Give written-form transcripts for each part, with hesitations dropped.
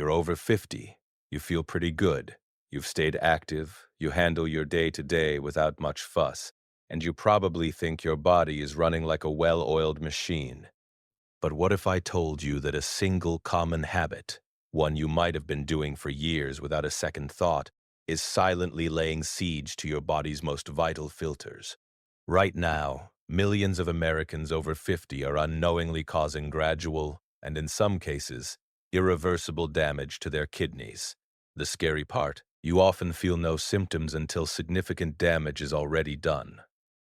You're over 50. You feel pretty good. You've stayed active. You handle your day-to-day without much fuss. And you probably think your body is running like a well-oiled machine. But what if I told you that a single common habit, one you might have been doing for years without a second thought, is silently laying siege to your body's most vital filters? Right now, millions of Americans over 50 are unknowingly causing gradual, and in some cases, irreversible damage to their kidneys. The scary part, you often feel no symptoms until significant damage is already done.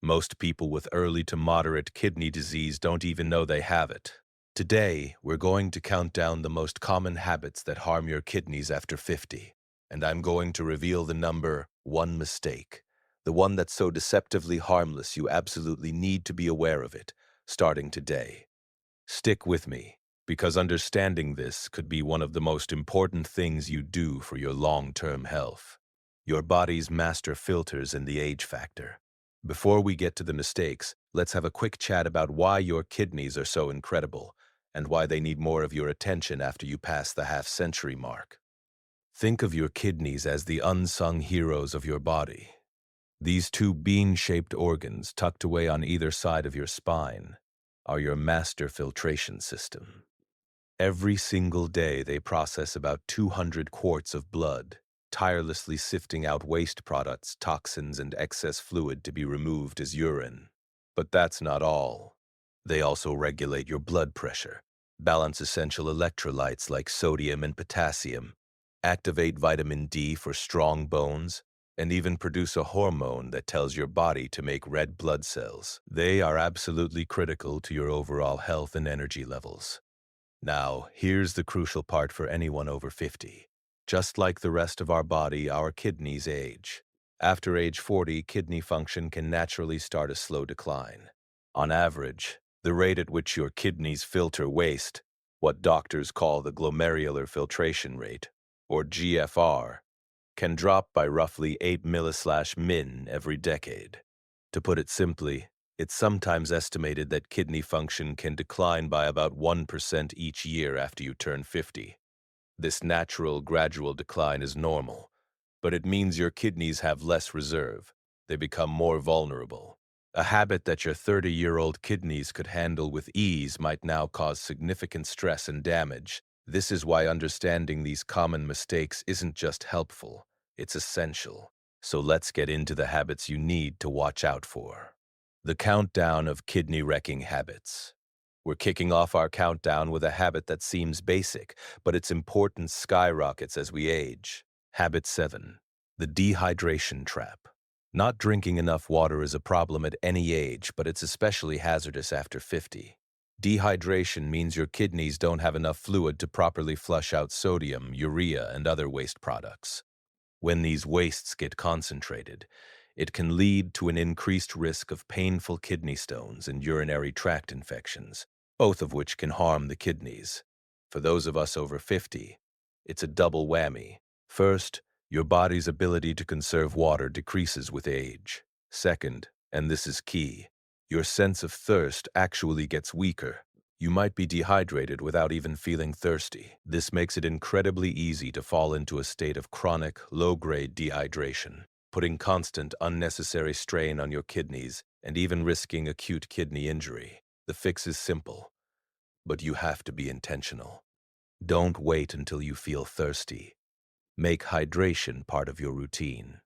Most people with early to moderate kidney disease don't even know they have it. Today, we're going to count down the most common habits that harm your kidneys after 50, and I'm going to reveal the number one mistake, the one that's so deceptively harmless you absolutely need to be aware of it, starting today. Stick with me, because understanding this could be one of the most important things you do for your long-term health. Your body's master filters in the age factor. Before we get to the mistakes, let's have a quick chat about why your kidneys are so incredible and why they need more of your attention after you pass the half-century mark. Think of your kidneys as the unsung heroes of your body. These two bean-shaped organs tucked away on either side of your spine are your master filtration system. Every single day they process about 200 quarts of blood, tirelessly sifting out waste products, toxins, and excess fluid to be removed as urine. But that's not all. They also regulate your blood pressure, balance essential electrolytes like sodium and potassium, activate vitamin D for strong bones, and even produce a hormone that tells your body to make red blood cells. They are absolutely critical to your overall health and energy levels. Now, here's the crucial part for anyone over 50. Just like the rest of our body, our kidneys age. After age 40, kidney function can naturally start a slow decline. On average, the rate at which your kidneys filter waste, what doctors call the glomerular filtration rate, or GFR, can drop by roughly 8 milli/min every decade. To put it simply, it's sometimes estimated that kidney function can decline by about 1% each year after you turn 50. This natural, gradual decline is normal, but it means your kidneys have less reserve. They become more vulnerable. A habit that your 30-year-old kidneys could handle with ease might now cause significant stress and damage. This is why understanding these common mistakes isn't just helpful, it's essential. So let's get into the habits you need to watch out for. The countdown of kidney-wrecking habits. We're kicking off our countdown with a habit that seems basic, but its importance skyrockets as we age. Habit 7. The dehydration trap. Not drinking enough water is a problem at any age, but it's especially hazardous after 50. Dehydration means your kidneys don't have enough fluid to properly flush out sodium, urea, and other waste products. When these wastes get concentrated, it can lead to an increased risk of painful kidney stones and urinary tract infections, both of which can harm the kidneys. For those of us over 50, it's a double whammy. First, your body's ability to conserve water decreases with age. Second, and this is key, your sense of thirst actually gets weaker. You might be dehydrated without even feeling thirsty. This makes it incredibly easy to fall into a state of chronic, low-grade dehydration, putting constant, unnecessary strain on your kidneys and even risking acute kidney injury. The fix is simple, but you have to be intentional. Don't wait until you feel thirsty. Make hydration part of your routine.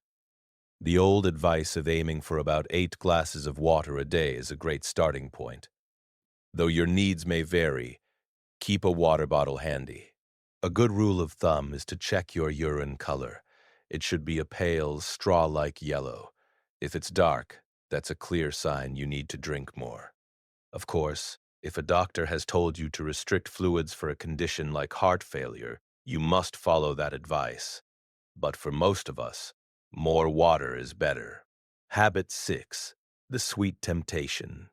The old advice of aiming for about 8 glasses of water a day is a great starting point. Though your needs may vary, keep a water bottle handy. A good rule of thumb is to check your urine color. It should be a pale, straw-like yellow. If it's dark, that's a clear sign you need to drink more. Of course, if a doctor has told you to restrict fluids for a condition like heart failure, you must follow that advice. But for most of us, more water is better. Habit 6. The sweet temptation.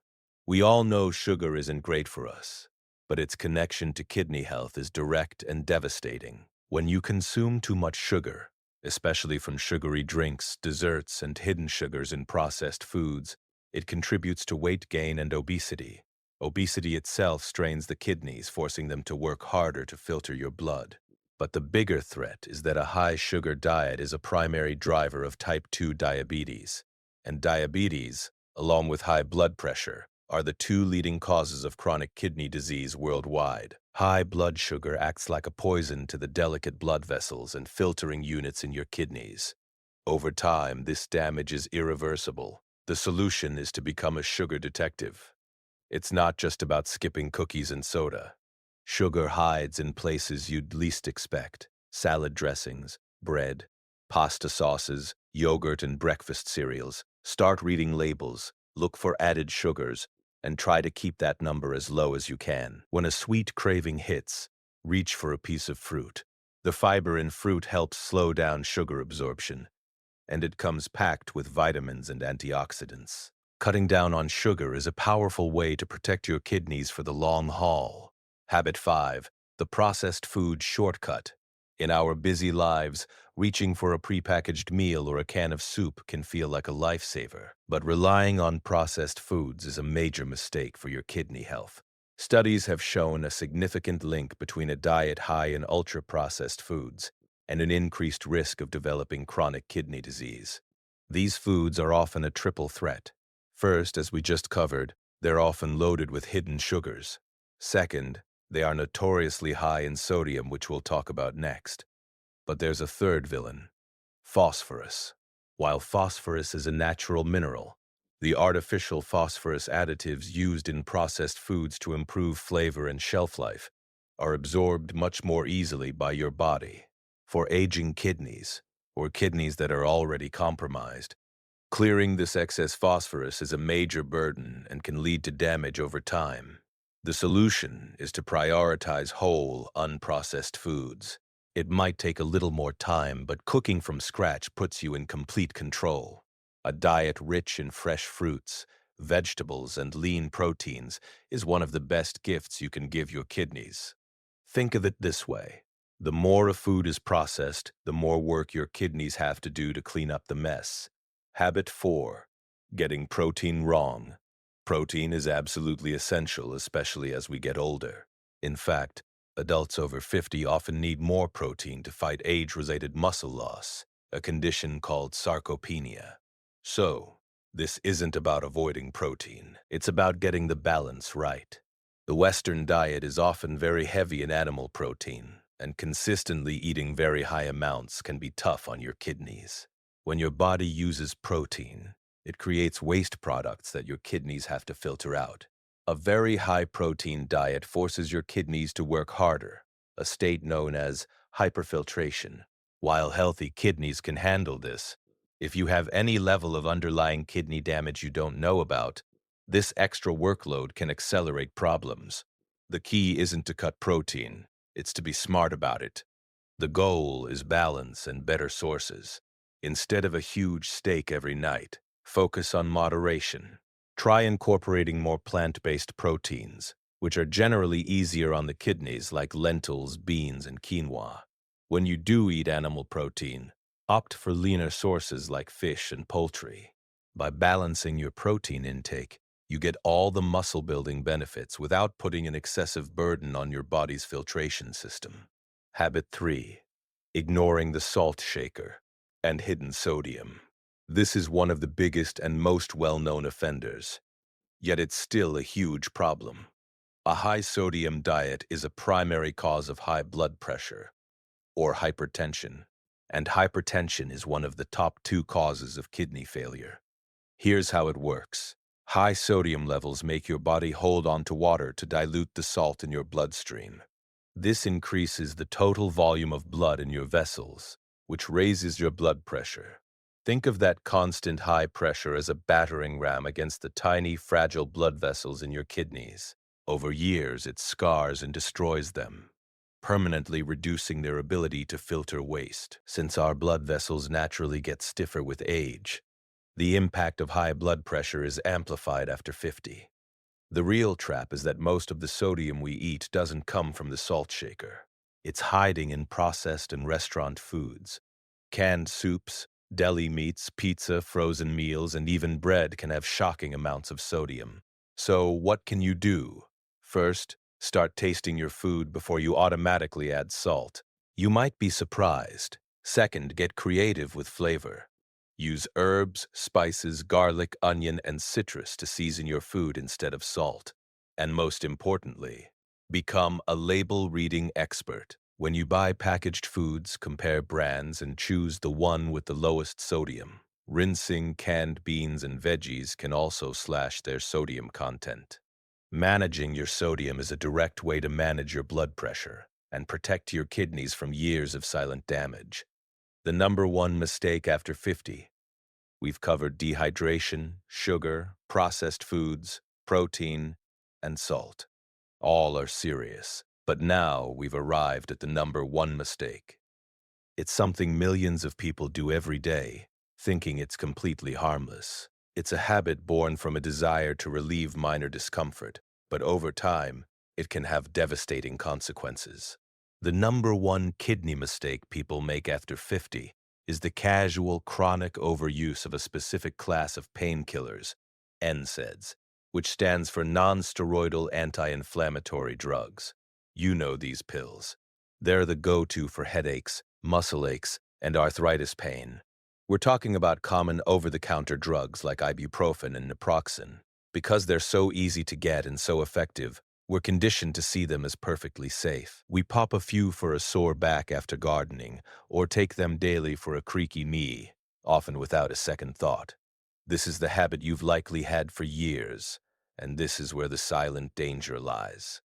We all know sugar isn't great for us, but its connection to kidney health is direct and devastating. When you consume too much sugar, especially from sugary drinks, desserts, and hidden sugars in processed foods, it contributes to weight gain and obesity. Obesity itself strains the kidneys, forcing them to work harder to filter your blood. But the bigger threat is that a high-sugar diet is a primary driver of type 2 diabetes. And diabetes, along with high blood pressure, are the two leading causes of chronic kidney disease worldwide. High blood sugar acts like a poison to the delicate blood vessels and filtering units in your kidneys. Over time, this damage is irreversible. The solution is to become a sugar detective. It's not just about skipping cookies and soda. Sugar hides in places you'd least expect: salad dressings, bread, pasta sauces, yogurt, and breakfast cereals. Start reading labels, look for added sugars, and try to keep that number as low as you can. When a sweet craving hits, reach for a piece of fruit. The fiber in fruit helps slow down sugar absorption, and it comes packed with vitamins and antioxidants. Cutting down on sugar is a powerful way to protect your kidneys for the long haul. Habit 5. The processed food shortcut. In our busy lives, reaching for a prepackaged meal or a can of soup can feel like a lifesaver. But relying on processed foods is a major mistake for your kidney health. Studies have shown a significant link between a diet high in ultra-processed foods and an increased risk of developing chronic kidney disease. These foods are often a triple threat. First, as we just covered, they're often loaded with hidden sugars. Second, they are notoriously high in sodium, which we'll talk about next. But there's a third villain: phosphorus. While phosphorus is a natural mineral, the artificial phosphorus additives used in processed foods to improve flavor and shelf life are absorbed much more easily by your body. For aging kidneys, or kidneys that are already compromised, clearing this excess phosphorus is a major burden and can lead to damage over time. The solution is to prioritize whole, unprocessed foods. It might take a little more time, but cooking from scratch puts you in complete control. A diet rich in fresh fruits, vegetables, and lean proteins is one of the best gifts you can give your kidneys. Think of it this way: the more a food is processed, the more work your kidneys have to do to clean up the mess. Habit 4. Getting protein wrong. Protein is absolutely essential, especially as we get older. In fact, adults over 50 often need more protein to fight age-related muscle loss, a condition called sarcopenia. So, this isn't about avoiding protein. It's about getting the balance right. The Western diet is often very heavy in animal protein, and consistently eating very high amounts can be tough on your kidneys. When your body uses protein, it creates waste products that your kidneys have to filter out. A very high-protein diet forces your kidneys to work harder, a state known as hyperfiltration. While healthy kidneys can handle this, if you have any level of underlying kidney damage you don't know about, this extra workload can accelerate problems. The key isn't to cut protein, it's to be smart about it. The goal is balance and better sources. Instead of a huge steak every night, focus on moderation. Try incorporating more plant-based proteins, which are generally easier on the kidneys, like lentils, beans, and quinoa. When you do eat animal protein, opt for leaner sources like fish and poultry. By balancing your protein intake, you get all the muscle-building benefits without putting an excessive burden on your body's filtration system. Habit 3. Ignoring the salt shaker and hidden sodium. This is one of the biggest and most well-known offenders, yet it's still a huge problem. A high-sodium diet is a primary cause of high blood pressure, or hypertension, and hypertension is one of the top 2 causes of kidney failure. Here's how it works. High sodium levels make your body hold on to water to dilute the salt in your bloodstream. This increases the total volume of blood in your vessels, which raises your blood pressure. Think of that constant high pressure as a battering ram against the tiny, fragile blood vessels in your kidneys. Over years, it scars and destroys them, permanently reducing their ability to filter waste. Since our blood vessels naturally get stiffer with age, the impact of high blood pressure is amplified after 50. The real trap is that most of the sodium we eat doesn't come from the salt shaker. It's hiding in processed and restaurant foods. Canned soups, deli meats, pizza, frozen meals, and even bread can have shocking amounts of sodium. So what can you do? First, start tasting your food before you automatically add salt. You might be surprised. Second, get creative with flavor. Use herbs, spices, garlic, onion, and citrus to season your food instead of salt. And most importantly, become a label-reading expert. When you buy packaged foods, compare brands and choose the one with the lowest sodium. Rinsing canned beans and veggies can also slash their sodium content. Managing your sodium is a direct way to manage your blood pressure and protect your kidneys from years of silent damage. The number one mistake after 50. We've covered dehydration, sugar, processed foods, protein, and salt. All are serious, but now we've arrived at the number one mistake. It's something millions of people do every day, thinking it's completely harmless. It's a habit born from a desire to relieve minor discomfort, but over time, it can have devastating consequences. The number one kidney mistake people make after 50 is the casual chronic overuse of a specific class of painkillers, NSAIDs, which stands for non-steroidal anti-inflammatory drugs. You know these pills. They're the go-to for headaches, muscle aches, and arthritis pain. We're talking about common over-the-counter drugs like ibuprofen and naproxen. Because they're so easy to get and so effective, we're conditioned to see them as perfectly safe. We pop a few for a sore back after gardening, or take them daily for a creaky knee, often without a second thought. This is the habit you've likely had for years, and this is where the silent danger lies.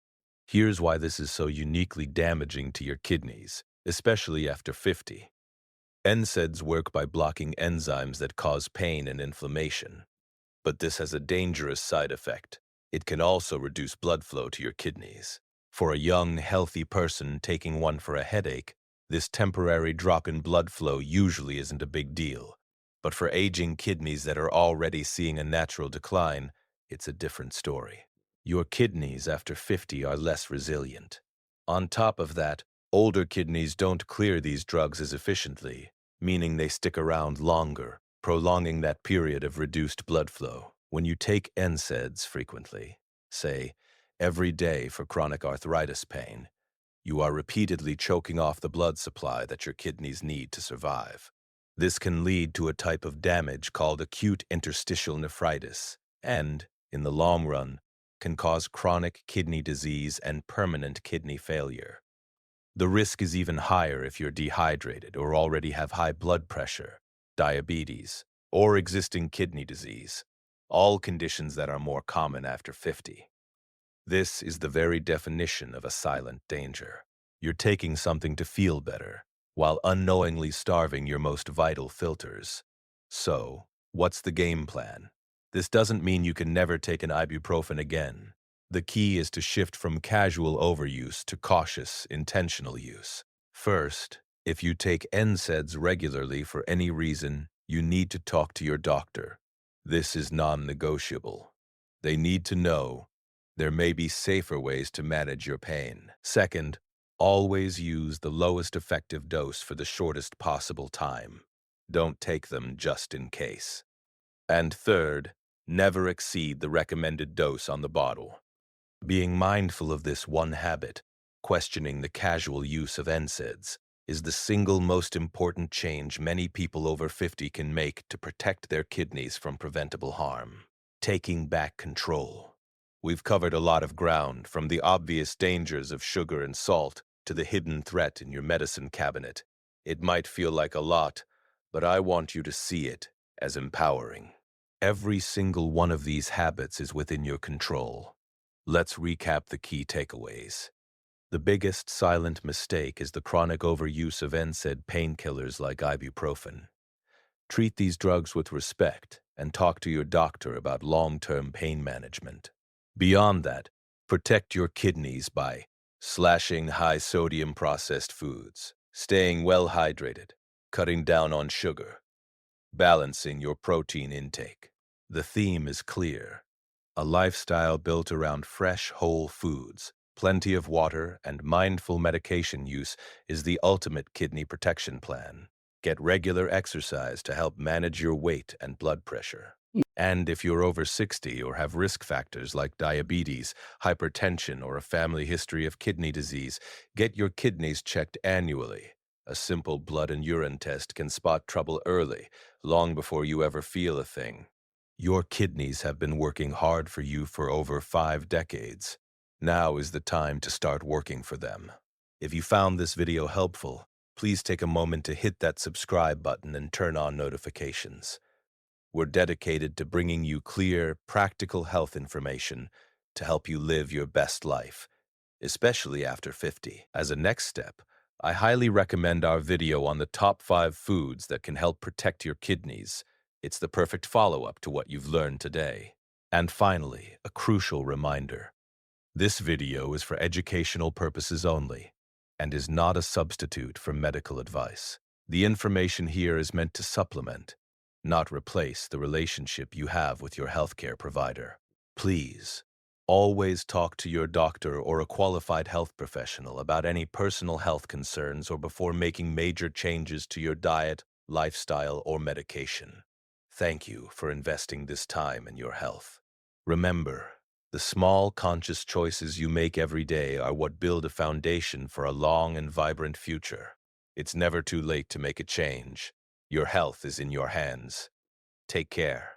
Here's why this is so uniquely damaging to your kidneys, especially after 50. NSAIDs work by blocking enzymes that cause pain and inflammation. But this has a dangerous side effect. It can also reduce blood flow to your kidneys. For a young, healthy person taking one for a headache, this temporary drop in blood flow usually isn't a big deal. But for aging kidneys that are already seeing a natural decline, it's a different story. Your kidneys after 50 are less resilient. On top of that, older kidneys don't clear these drugs as efficiently, meaning they stick around longer, prolonging that period of reduced blood flow. When you take NSAIDs frequently, say, every day for chronic arthritis pain, you are repeatedly choking off the blood supply that your kidneys need to survive. This can lead to a type of damage called acute interstitial nephritis and, in the long run, can cause chronic kidney disease and permanent kidney failure. The risk is even higher if you're dehydrated or already have high blood pressure, diabetes, or existing kidney disease, all conditions that are more common after 50. This is the very definition of a silent danger. You're taking something to feel better, while unknowingly starving your most vital filters. So, what's the game plan? This doesn't mean you can never take an ibuprofen again. The key is to shift from casual overuse to cautious, intentional use. First, if you take NSAIDs regularly for any reason, you need to talk to your doctor. This is non-negotiable. They need to know there may be safer ways to manage your pain. Second, always use the lowest effective dose for the shortest possible time. Don't take them just in case. And third, never exceed the recommended dose on the bottle. Being mindful of this one habit, questioning the casual use of NSAIDs, is the single most important change many people over 50 can make to protect their kidneys from preventable harm. Taking back control. We've covered a lot of ground, from the obvious dangers of sugar and salt to the hidden threat in your medicine cabinet. It might feel like a lot, but I want you to see it as empowering. Every single one of these habits is within your control. Let's recap the key takeaways. The biggest silent mistake is the chronic overuse of NSAID painkillers like ibuprofen. Treat these drugs with respect and talk to your doctor about long-term pain management. Beyond that, protect your kidneys by slashing high-sodium processed foods, staying well hydrated, cutting down on sugar, balancing your protein intake. The theme is clear. A lifestyle built around fresh, whole foods, plenty of water, and mindful medication use is the ultimate kidney protection plan. Get regular exercise to help manage your weight and blood pressure. And if you're over 60 or have risk factors like diabetes, hypertension, or a family history of kidney disease, get your kidneys checked annually. A simple blood and urine test can spot trouble early, long before you ever feel a thing. Your kidneys have been working hard for you for over 5 decades. Now is the time to start working for them. If you found this video helpful, please take a moment to hit that subscribe button and turn on notifications. We're dedicated to bringing you clear, practical health information to help you live your best life, especially after 50. As a next step, I highly recommend our video on the top 5 foods that can help protect your kidneys. It's the perfect follow-up to what you've learned today. And finally, a crucial reminder. This video is for educational purposes only and is not a substitute for medical advice. The information here is meant to supplement, not replace the relationship you have with your healthcare provider. Please, always talk to your doctor or a qualified health professional about any personal health concerns or before making major changes to your diet, lifestyle, or medication. Thank you for investing this time in your health. Remember, the small, conscious choices you make every day are what build a foundation for a long and vibrant future. It's never too late to make a change. Your health is in your hands. Take care.